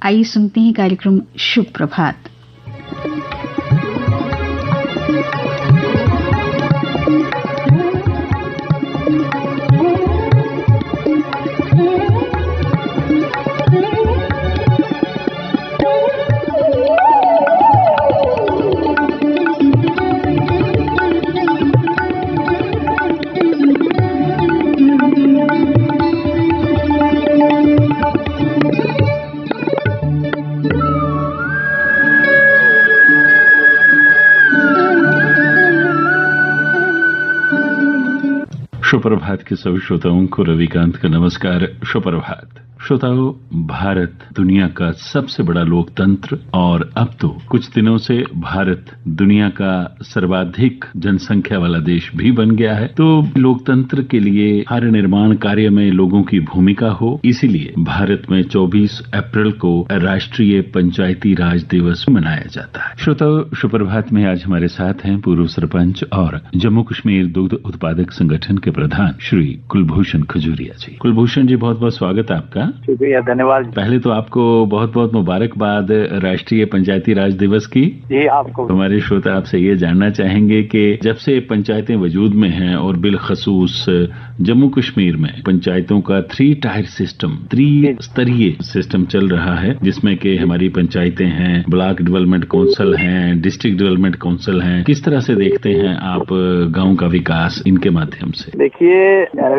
आइए सुनते हैं कार्यक्रम शुभ प्रभात। सुप्रभात के सभी श्रोताओं को रविकांत का नमस्कार। सुप्रभात श्रोताओं, भारत दुनिया का सबसे बड़ा लोकतंत्र और अब तो कुछ दिनों से भारत दुनिया का सर्वाधिक जनसंख्या वाला देश भी बन गया है। तो लोकतंत्र के लिए हर निर्माण कार्य में लोगों की भूमिका हो, इसीलिए भारत में 24 अप्रैल को राष्ट्रीय पंचायती राज दिवस मनाया जाता है। श्रोताओं, सुप्रभात में आज हमारे साथ हैं पूर्व सरपंच और जम्मू कश्मीर दुग्ध उत्पादक संगठन के प्रधान श्री कुलभूषण खजूरिया जी। कुलभूषण जी, बहुत बहुत स्वागत है आपका। शुक्रिया, धन्यवाद। पहले तो आपको बहुत बहुत मुबारकबाद राष्ट्रीय पंचायती राज दिवस की। जी, आपको। हमारे श्रोता आपसे ये जानना चाहेंगे कि जब से पंचायतें वजूद में हैं और बिलखसूस जम्मू कश्मीर में पंचायतों का 3 टायर सिस्टम, त्रिस्तरीय सिस्टम चल रहा है, जिसमें कि हमारी पंचायतें हैं, ब्लॉक डेवलपमेंट काउंसिल हैं, डिस्ट्रिक्ट डेवलपमेंट काउंसिल हैं, किस तरह से देखते हैं आप गाँव का विकास इनके माध्यम से? देखिए,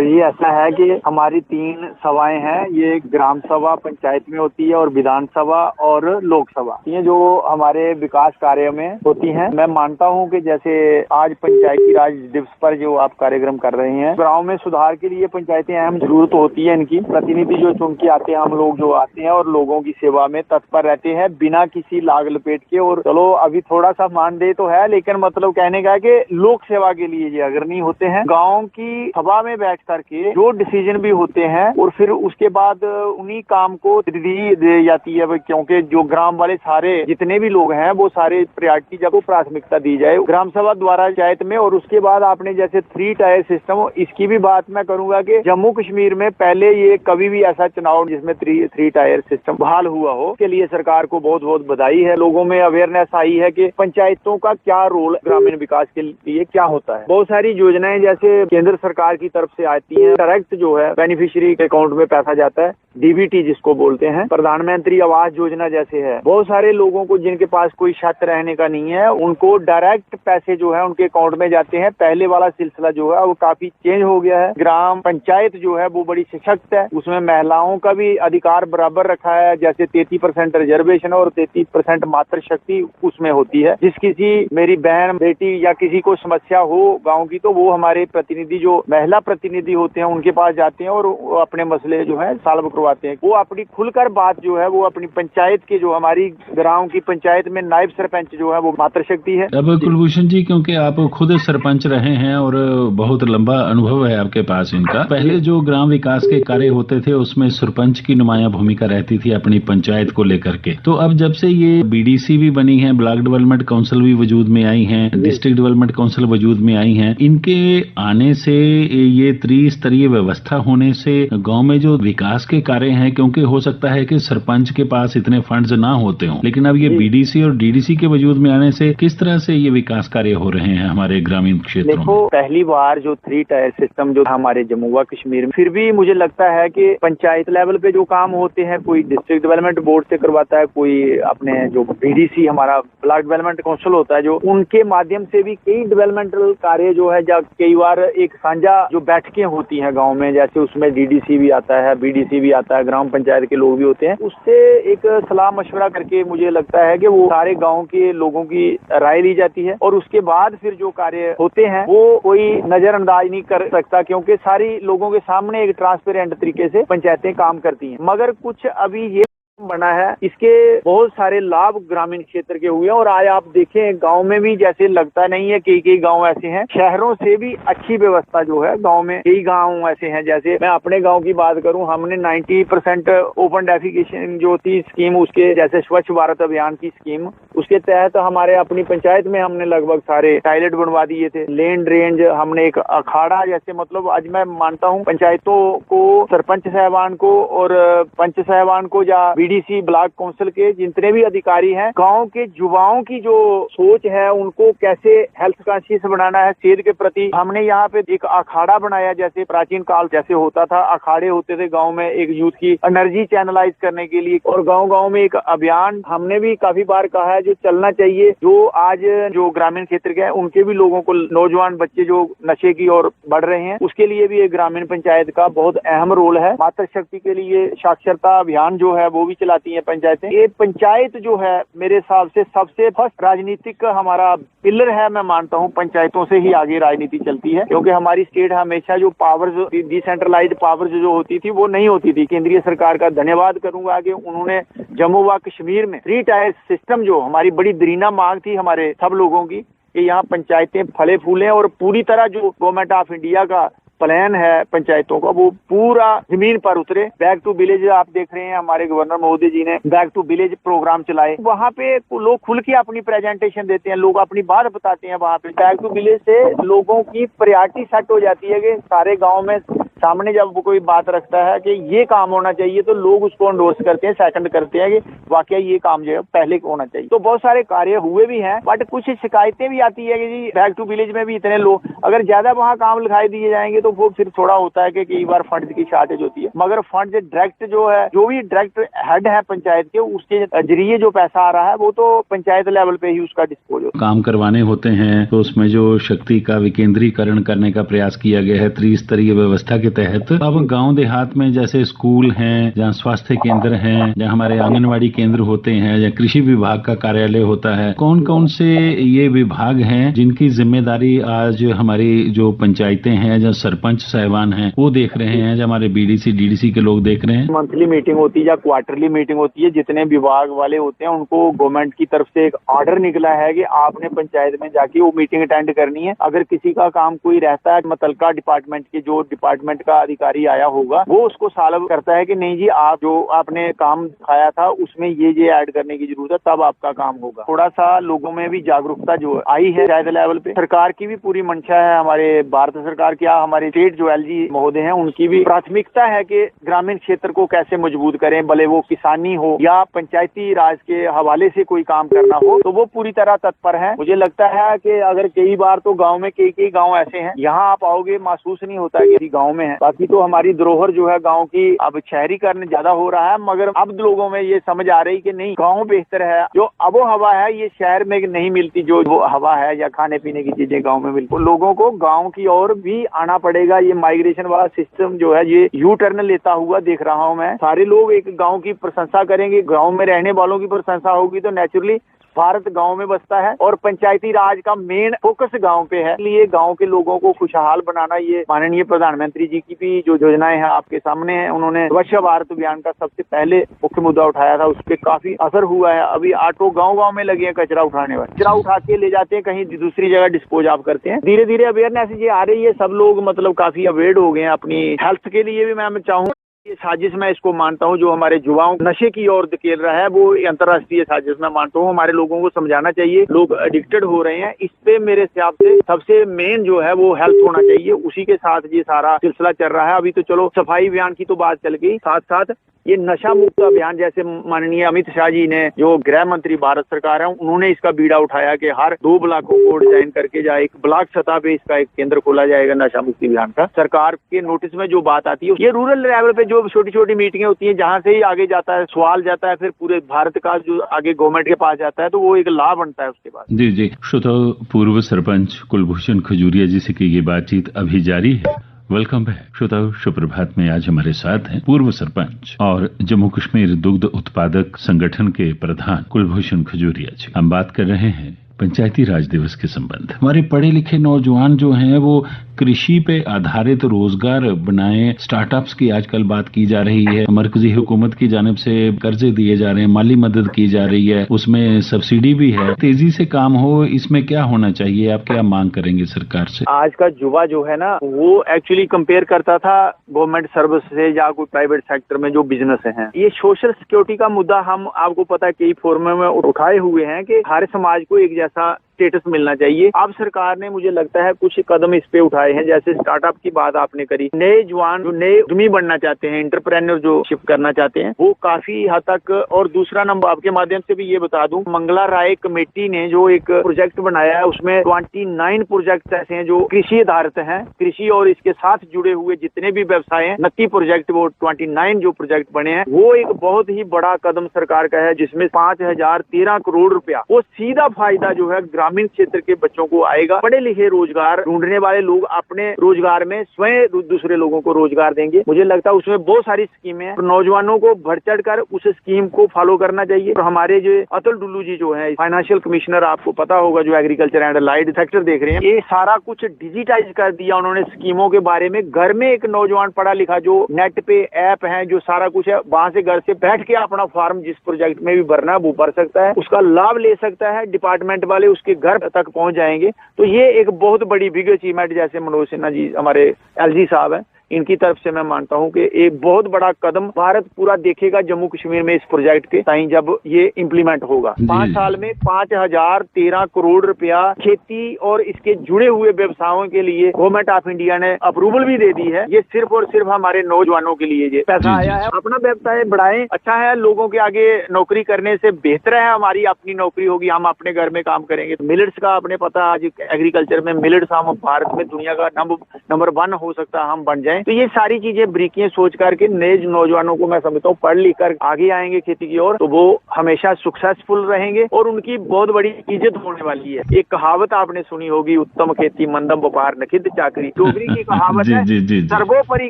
ये ऐसा है कि हमारी 3 सभाएं हैं। ये ग्राम सभा पंचायत में होती है और विधानसभा और लोकसभा, ये जो हमारे विकास कार्य में होती हैं। मैं मानता हूं कि जैसे आज पंचायती राज दिवस पर जो आप कार्यक्रम कर रहे हैं, गांव में सुधार के लिए पंचायतें अहम जरूरत होती है। इनकी प्रतिनिधि जो चुन के आते हैं, हम लोग जो आते हैं और लोगों की सेवा में तत्पर रहते हैं बिना किसी लाग लपेट के। और चलो अभी थोड़ा सा मानदेय तो है, लेकिन मतलब कहने का कि लोक सेवा के लिए ये अग्रणी होते हैं। गाँव की सभा में बैठ करके जो डिसीजन भी होते हैं और फिर उसके बाद उन्हीं काम को दी जाती है, क्योंकि जो ग्राम वाले सारे जितने भी लोग हैं वो सारे प्रायोरिटी जब प्राथमिकता दी जाए ग्राम सभा द्वारा पंचायत में। और उसके बाद आपने जैसे 3 टायर सिस्टम, इसकी भी बात मैं करूंगा कि जम्मू कश्मीर में पहले ये कभी भी ऐसा चुनाव जिसमें 3 टायर सिस्टम बहाल हुआ हो, के लिए सरकार को बहुत बहुत बधाई है। लोगों में अवेयरनेस आई है कि पंचायतों का क्या रोल ग्रामीण विकास के लिए क्या होता है। बहुत सारी योजनाएं जैसे केंद्र सरकार की तरफ से आती है, डायरेक्ट जो है बेनिफिशियरी के अकाउंट में पैसा जाता है, डीबीटी जिसको बोलते हैं। प्रधानमंत्री आवास योजना जैसे है, बहुत सारे लोगों को जिनके पास कोई छत रहने का नहीं है, उनको डायरेक्ट पैसे जो है उनके अकाउंट में जाते हैं। पहले वाला सिलसिला जो है वो काफी चेंज हो गया है। ग्राम पंचायत जो है वो बड़ी सशक्त है, उसमें महिलाओं का भी अधिकार बराबर रखा है। जैसे 33% रिजर्वेशन और 33% मातृशक्ति उसमें होती है। जिस किसी मेरी बहन बेटी या किसी को समस्या हो गाँव की, तो वो हमारे प्रतिनिधि जो महिला प्रतिनिधि होते हैं उनके पास जाते हैं और अपने मसले जो है सॉल्व करवाते हैं। वो अपनी खुलकर बात जो है वो अपनी पंचायत के जो हमारी गांव की पंचायत में नायब सरपंच जो है वो मातृशक्ति है। अब कुलभूषण जी, क्योंकि आप खुद सरपंच रहे हैं और बहुत लंबा अनुभव है आपके पास इनका, पहले जो ग्राम विकास के कार्य होते थे उसमें सरपंच की नुमाया भूमिका रहती थी अपनी पंचायत को लेकर के। तो अब जब से ये बीडीसी भी बनी है, ब्लॉक डेवलपमेंट काउंसिल भी वजूद में आई है, डिस्ट्रिक्ट डेवलपमेंट काउंसिल वजूद में आई है, इनके आने से ये त्रिस्तरीय व्यवस्था होने से गांव में जो विकास के कार्य हैं, क्योंकि हो सकता है कि सरपंच के पास इतने फंड्स ना होते हों, लेकिन अब ये बीडीसी और डीडीसी के वजूद में आने से किस तरह से ये विकास कार्य हो रहे हैं हमारे ग्रामीण क्षेत्रों में? देखो, पहली बार जो 3 टायर सिस्टम जो हमारे जम्मू व कश्मीर में, फिर भी मुझे लगता है कि पंचायत लेवल पे जो काम होते हैं, कोई डिस्ट्रिक्ट डेवलपमेंट बोर्ड से करवाता है, कोई अपने जो बीडीसी हमारा ब्लॉक डेवलपमेंट काउंसिल होता है, जो उनके माध्यम से भी कई डेवलपमेंटल कार्य जो है, जब कई बार एक साझा जो बैठकें होती हैं गाँव में, जैसे उसमें डीडीसी भी आता है, बीडीसी भी आता है, ग्राम पंचायत के लोग भी होते हैं, उससे एक सलाह मशवरा करके मुझे लगता है कि वो सारे गांव के लोगों की राय ली जाती है और उसके बाद फिर जो कार्य होते हैं वो कोई नजरअंदाज नहीं कर सकता, क्योंकि सारी लोगों के सामने एक ट्रांसपेरेंट तरीके से पंचायतें काम करती हैं। मगर कुछ अभी ये बना है, इसके बहुत सारे लाभ ग्रामीण क्षेत्र के हुए हैं। और आज आप देखें गांव में भी जैसे लगता नहीं है, कई गांव ऐसे हैं, शहरों से भी अच्छी व्यवस्था जो है गांव में, कई गांव ऐसे हैं। जैसे मैं अपने गांव की बात करूं, हमने 90% ओपन डेफिकेशन जो थी स्कीम, उसके जैसे स्वच्छ भारत अभियान की स्कीम, उसके तहत हमारे अपनी पंचायत में हमने लगभग सारे टॉयलेट बनवा दिए थे। लेन रेंज हमने एक अखाड़ा जैसे, मतलब आज मैं मानता हूँ पंचायतों को, सरपंच साहबान को और पंच साहबान को या बीडीसी ब्लॉक काउंसिल के जितने भी अधिकारी हैं, गांव के युवाओं की जो सोच है उनको कैसे हेल्थ कॉन्शियस बनाना है सेहत के प्रति। हमने यहाँ पे एक अखाड़ा बनाया, जैसे प्राचीन काल जैसे होता था, अखाड़े होते थे गांव में एक यूथ की एनर्जी चैनलाइज करने के लिए, और गांव-गांव में एक अभियान हमने भी काफी बार कहा है जो चलना चाहिए। जो आज जो ग्रामीण क्षेत्र के हैं उनके भी लोगों को, नौजवान बच्चे जो नशे की ओर बढ़ रहे हैं, उसके लिए भी एक ग्रामीण पंचायत का बहुत अहम रोल है। मातृ शक्ति के लिए साक्षरता अभियान जो है वो भी चलाती है पंचायतें। ये पंचायत जो है मेरे हिसाब से सबसे फर्स्ट राजनीतिक हमारा पिलर है। मैं मानता हूँ पंचायतों से ही आगे राजनीति चलती है, क्योंकि हमारी स्टेट हमेशा जो पावर्स, डिसेंट्रलाइज्ड पावर्स जो होती थी वो नहीं होती थी। केंद्रीय सरकार का धन्यवाद करूंगा कि उन्होंने जम्मू व कश्मीर में 3 टायर सिस्टम, जो हमारी बड़ी दरीना मांग थी हमारे सब लोगों की कि यहाँ पंचायतें फले फूलें, और पूरी तरह जो गवर्नमेंट ऑफ इंडिया का प्लान है पंचायतों का वो पूरा जमीन पर उतरे। बैक टू विलेज आप देख रहे हैं, हमारे गवर्नर महोदय जी ने बैक टू विलेज प्रोग्राम चलाए। वहाँ पे लोग खुल के अपनी प्रेजेंटेशन देते हैं, लोग अपनी बात बताते हैं। वहाँ पे बैक टू विलेज से लोगों की प्रायोरिटी सेट हो जाती है कि सारे गाँव में सामने जब वो कोई बात रखता है कि ये काम होना चाहिए तो लोग उसको एंडोर्स करते हैं, सेकंड करते हैं कि वाकई ये काम जो है पहले होना चाहिए। तो बहुत सारे कार्य हुए भी हैं, बट कुछ शिकायतें भी आती है कि जी बैक टू विलेज में भी इतने लोग, अगर ज्यादा वहाँ काम लिखाई दिए जाएंगे तो वो फिर थोड़ा होता है कि कई बार फंड की शॉर्टेज होती है। मगर फंड डायरेक्ट जो है, जो भी डायरेक्ट हेड है पंचायत के, उसके जरिए जो पैसा आ रहा है वो तो पंचायत लेवल पे ही उसका डिस्पोज होता है। काम करवाने होते हैं तो उसमें जो शक्ति का विकेंद्रीकरण करने का प्रयास किया गया है त्रिस्तरीय व्यवस्था के तहत। अब गांव देहात में जैसे स्कूल हैं, जहाँ स्वास्थ्य केंद्र हैं, जहाँ हमारे आंगनवाड़ी केंद्र होते हैं, या कृषि विभाग का कार्यालय होता है, कौन कौन से ये विभाग हैं जिनकी जिम्मेदारी आज हमारी जो पंचायतें हैं, जो सरपंच साहिबान हैं वो देख रहे हैं, जो हमारे बीडीसी डीडीसी के लोग देख रहे हैं? मंथली मीटिंग होती है या क्वार्टरली मीटिंग होती है, जितने विभाग वाले होते हैं उनको गवर्नमेंट की तरफ से एक ऑर्डर निकला है कि आपने पंचायत में जाके वो मीटिंग अटेंड करनी है। अगर किसी का काम कोई रहता है, मुतलका डिपार्टमेंट के जो डिपार्टमेंट का अधिकारी आया होगा वो उसको सॉल्व करता है कि नहीं जी आप जो आपने काम दिखाया था उसमें ये ऐड करने की जरूरत है, तब आपका काम होगा। थोड़ा सा लोगों में भी जागरूकता जो आई है पंचायत लेवल पे। सरकार की भी पूरी मंशा है, हमारे भारत सरकार क्या हमारे स्टेट जो एलजी महोदय हैं उनकी भी प्राथमिकता है कि ग्रामीण क्षेत्र को कैसे मजबूत करें, भले वो किसानी हो या पंचायती राज के हवाले से कोई काम करना हो, तो वो पूरी तरह तत्पर है। मुझे लगता है कि अगर कई बार तो गाँव में कई गाँव ऐसे हैं, यहाँ आप आओगे महसूस नहीं होता कि गाँव में है। बाकी तो हमारी धरोहर जो है गांव की, अब शहरीकरण ज्यादा हो रहा है, मगर अब लोगों में ये समझ आ रही कि नहीं गांव बेहतर है। जो आबो हवा है ये शहर में नहीं मिलती, जो वो हवा है या खाने पीने की चीजें गांव में मिलती। तो लोगों को गांव की ओर भी आना पड़ेगा। ये माइग्रेशन वाला सिस्टम जो है ये यू टर्न लेता हुआ देख रहा हूं मैं। सारे लोग एक गाँव की प्रशंसा करेंगे, गाँव में रहने वालों की प्रशंसा होगी तो नेचुरली भारत गांव में बसता है, और पंचायती राज का मेन फोकस गांव पे है। इसलिए गांव के लोगों को खुशहाल बनाना, ये माननीय प्रधानमंत्री जी की भी जो योजनाएं हैं आपके सामने हैं। उन्होंने स्वच्छ भारत अभियान का सबसे पहले मुख्य मुद्दा उठाया था, उस पर काफी असर हुआ है। अभी ऑटो गाँव में लगे हैं कचरा उठाने वाले, कचरा उठा के ले जाते हैं कहीं दूसरी जगह डिस्पोज ऑफ करते हैं। धीरे धीरे अवेयरनेस ये आ रही है, सब लोग मतलब काफी अवेयर हो गए हैं अपनी हेल्थ के लिए भी। मैं चाहूँ ये साजिश मैं इसको मानता हूँ जो हमारे युवाओं नशे की ओर धकेल रहा है, वो अंतर्राष्ट्रीय साजिश मैं मानता हूँ। हमारे लोगों को समझाना चाहिए, लोग एडिक्टेड हो रहे हैं। इस पे मेरे हिसाब से सबसे मेन जो है वो हेल्थ होना चाहिए, उसी के साथ ये सारा सिलसिला चल रहा है। अभी तो चलो सफाई अभियान की तो बात चल गई, साथ साथ ये नशा मुक्त अभियान, जैसे माननीय अमित शाह जी ने, जो गृह मंत्री भारत सरकार है, उन्होंने इसका बीड़ा उठाया कि हर 2 ब्लॉकों को डिजाइन करके या एक ब्लॉक सतह पे इसका एक केंद्र खोला जाएगा नशा मुक्ति अभियान का। सरकार के नोटिस में जो बात आती है, ये रूरल लेवल पे जो छोटी छोटी मीटिंगें होती हैं, जहाँ से ही आगे जाता है सवाल जाता है, फिर पूरे भारत का जो आगे गवर्नमेंट के पास जाता है, तो वो एक लाभ बनता है उसके बाद। जी श्रोताओ, पूर्व सरपंच कुलभूषण खजूरिया जी से की ये बातचीत अभी जारी है। वेलकम बैक श्रोताओ, सुप्रभात में आज हमारे साथ हैं पूर्व सरपंच और जम्मू कश्मीर दुग्ध उत्पादक संगठन के प्रधान कुलभूषण खजूरिया जी। हम बात कर रहे हैं पंचायती राज दिवस के संबंध। हमारे पढ़े लिखे नौजवान जो हैं वो कृषि पे आधारित रोजगार बनाए, स्टार्टअप्स की आजकल बात की जा रही है। मरकजी हुकूमत की जानिब से कर्जे दिए जा रहे हैं, माली मदद की जा रही है, उसमें सब्सिडी भी है। तेजी से काम हो, इसमें क्या होना चाहिए? आप क्या मांग करेंगे सरकार से? आज का युवा जो है ना, वो एक्चुअली कंपेयर करता था गवर्नमेंट सर्विस से या कोई प्राइवेट सेक्टर में जो बिजनेस है। ये सोशल सिक्योरिटी का मुद्दा हम आपको पता है कई फोरम में उठाए हुए हैं कि हर समाज को एक जैसा स्टेटस मिलना चाहिए। अब सरकार ने मुझे लगता है कुछ कदम इस पे उठाए हैं, जैसे स्टार्टअप की बात आपने करी। नए जवान जो नए उद्यमी बनना चाहते हैं, एंटरप्रेन्योर जो शिफ्ट करना चाहते हैं, वो काफी हद तक। और दूसरा नंबर आपके माध्यम से भी ये बता दूं, मंगला राय कमेटी ने जो एक प्रोजेक्ट बनाया है, उसमें 29 प्रोजेक्ट ऐसे हैं जो कृषि आधारित हैं। कृषि और इसके साथ जुड़े हुए जितने भी व्यवसाय हैं, 29 प्रोजेक्ट, वो 29 जो प्रोजेक्ट बने हैं, वो एक बहुत ही बड़ा कदम सरकार का है, जिसमें 5013 करोड़ रुपया वो सीधा फायदा जो है ग्रामीण क्षेत्र के बच्चों को आएगा। पढ़े लिखे रोजगार ढूंढने वाले लोग अपने रोजगार में स्वयं दूसरे लोगों को रोजगार देंगे। मुझे लगता है उसमें बहुत सारी स्कीमें हैं, नौजवानों को बढ़ चढ़ कर उस स्कीम को फॉलो करना चाहिए। और हमारे जो अतुल डुल्लू जी जो है फाइनेंशियल कमिश्नर, आपको पता होगा, जो एग्रीकल्चर एंड अलाइड सेक्टर देख रहे हैं, ये सारा कुछ डिजिटाइज कर दिया उन्होंने स्कीमों के बारे में। घर में एक नौजवान पढ़ा लिखा जो नेट पे ऐप है, जो सारा कुछ है, वहां से घर से बैठ के अपना फॉर्म जिस प्रोजेक्ट में भी भरना है वो भर सकता है, उसका लाभ ले सकता है। डिपार्टमेंट वाले उसके घर तक पहुंच जाएंगे। तो ये एक बहुत बड़ी बिग अचीवमेंट, जैसे मनोज सिन्हा जी हमारे LG साहब हैं, इनकी तरफ से मैं मानता हूं कि एक बहुत बड़ा कदम भारत पूरा देखेगा जम्मू कश्मीर में इस प्रोजेक्ट के ताई जब ये इम्प्लीमेंट होगा। 5 साल में 5013 करोड़ रुपया खेती और इसके जुड़े हुए व्यवसायों के लिए गवर्नमेंट ऑफ इंडिया ने अप्रूवल भी दे दी है। ये सिर्फ और सिर्फ हमारे नौजवानों के लिए ये पैसा आया है। अपना व्यवसाय बढ़ाएं, अच्छा है, लोगों के आगे नौकरी करने से बेहतर है हमारी अपनी नौकरी होगी, हम अपने घर में काम करेंगे। मिलेट्स का आपने पता, आज एग्रीकल्चर में मिलेट्स हम भारत में दुनिया का नंबर 1 हो सकता है, हम बन जाएं। तो ये सारी चीजें ब्रीकियां सोच करके नए नौजवानों को मैं समझता हूँ पढ़ लिख कर आगे आएंगे खेती की ओर, तो वो हमेशा सक्सेसफुल रहेंगे और उनकी बहुत बड़ी इज्जत होने वाली है। एक कहावत आपने सुनी होगी, उत्तम खेती मंदम व्यापार नखिद चाकरी, डोगरी की कहावत है। सर्वोपरि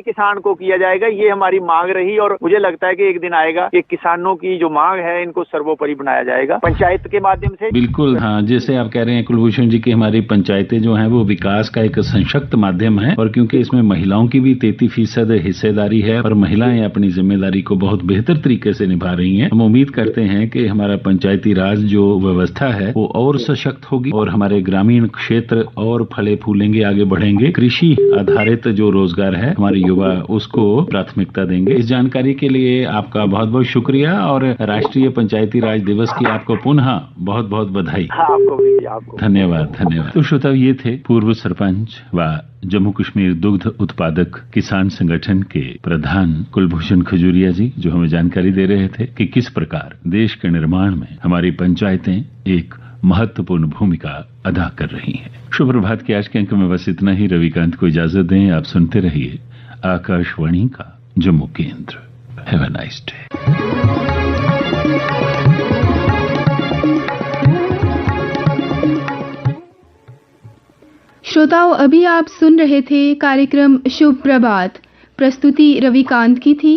किसान को किया जाएगा, ये हमारी मांग रही और मुझे लगता है कि एक दिन आएगा कि किसानों की जो मांग है इनको सर्वोपरि बनाया जाएगा पंचायत के माध्यम से। बिल्कुल, हाँ, जैसे आप कह रहे हैं कुलभूषण जी की हमारी पंचायतें जो हैं वो विकास का एक सशक्त माध्यम है, और क्योंकि इसमें महिलाओं की भी 33% हिस्सेदारी है और महिलाएं अपनी जिम्मेदारी को बहुत बेहतर तरीके से निभा रही हैं। हम उम्मीद करते हैं कि हमारा पंचायती राज जो व्यवस्था है वो और सशक्त होगी और हमारे ग्रामीण क्षेत्र और फले फूलेंगे, आगे बढ़ेंगे। कृषि आधारित जो रोजगार है हमारे युवा उसको प्राथमिकता देंगे। इस जानकारी के लिए आपका बहुत बहुत शुक्रिया और राष्ट्रीय पंचायती राज दिवस की आपको पुनः बहुत बहुत बधाई। आपको भी, आपको धन्यवाद। तो श्रोता, ये थे पूर्व सरपंच व जम्मू कश्मीर दुग्ध उत्पादक किसान संगठन के प्रधान कुलभूषण खजूरिया जी, जो हमें जानकारी दे रहे थे कि किस प्रकार देश के निर्माण में हमारी पंचायतें एक महत्वपूर्ण भूमिका अदा कर रही हैं। शुभ प्रभात के आज के अंक में बस इतना ही। रविकांत को इजाजत दें। आप सुनते रहिए आकाशवाणी का जम्मू केंद्र। Have a nice day. श्रोताओं, अभी आप सुन रहे थे कार्यक्रम शुभ प्रभात। प्रस्तुति रविकांत की थी।